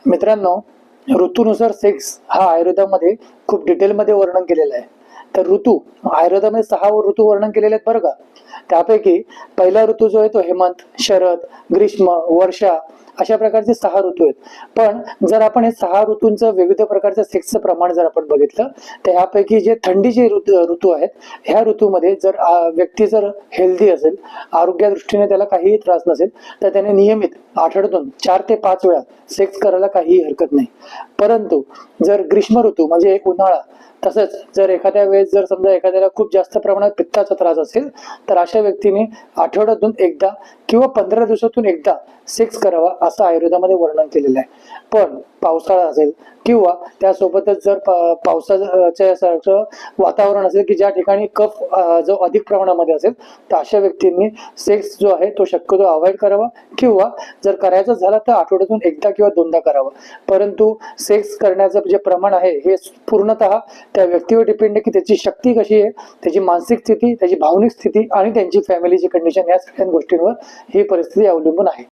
मित्रांनो, ऋतूनुसार सेक्स हा आयुर्वेदामध्ये खूप डिटेलमध्ये वर्णन केलेलं आहे. तर ऋतू आयुर्वेदामध्ये 6 ऋतू वर्णन केलेले आहेत बरं का. त्यापैकी पहिला ऋतू जो आहे तो हेमंत, शरद, ग्रीष्म, वर्षा अशा प्रकारचे 6 ऋतू आहेत. पण जर आपण हे 6 ऋतूंचं विविध प्रकारचं सेक्सचं प्रमाण जर आपण बघितलं, तर ह्यापैकी जे थंडीचे ऋतू आहेत, ह्या ऋतूमध्ये जर व्यक्ती जर हेल्दी असेल, आरोग्यादृष्टीने त्याला काहीही त्रास नसेल, तर त्याने नियमित आठवड्यातून 4 ते 5 वेळा सेक्स करायला काहीही हरकत नाही. परंतु जर ग्रीष्म ऋतू म्हणजे एक उन्हाळा, तसंच जर एखाद्या वेळेस जर समजा एखाद्याला खूप जास्त प्रमाणात पित्ताचा त्रास असेल, तर अशा व्यक्तीने आठवड्यातून एकदा किंवा 15 दिवसातून एकदा सेक्स करावा असं आयुर्वेदामध्ये वर्णन केलेलं आहे. पण पावसाळा असेल किंवा त्यासोबतच जर पावसाच्या सारखं वातावरण असेल की ज्या ठिकाणी कफ जो अधिक प्रमाणामध्ये असेल, तर अशा व्यक्तींनी सेक्स जो आहे तो शक्यतो अवॉइड करावा किंवा जर करायचं झालं तर आठवड्यातून एकदा किंवा दोनदा करावं. परंतु सेक्स करण्याचं जे प्रमाण आहे हे पूर्णतः त्या व्यक्तीवर डिपेंड आहे की त्याची शक्ती कशी आहे, त्याची मानसिक स्थिती, त्याची भावनिक स्थिती आणि त्यांची फॅमिलीची कंडिशन या सगळ्या गोष्टींवर ही परिस्थिती अवलंबून आहे.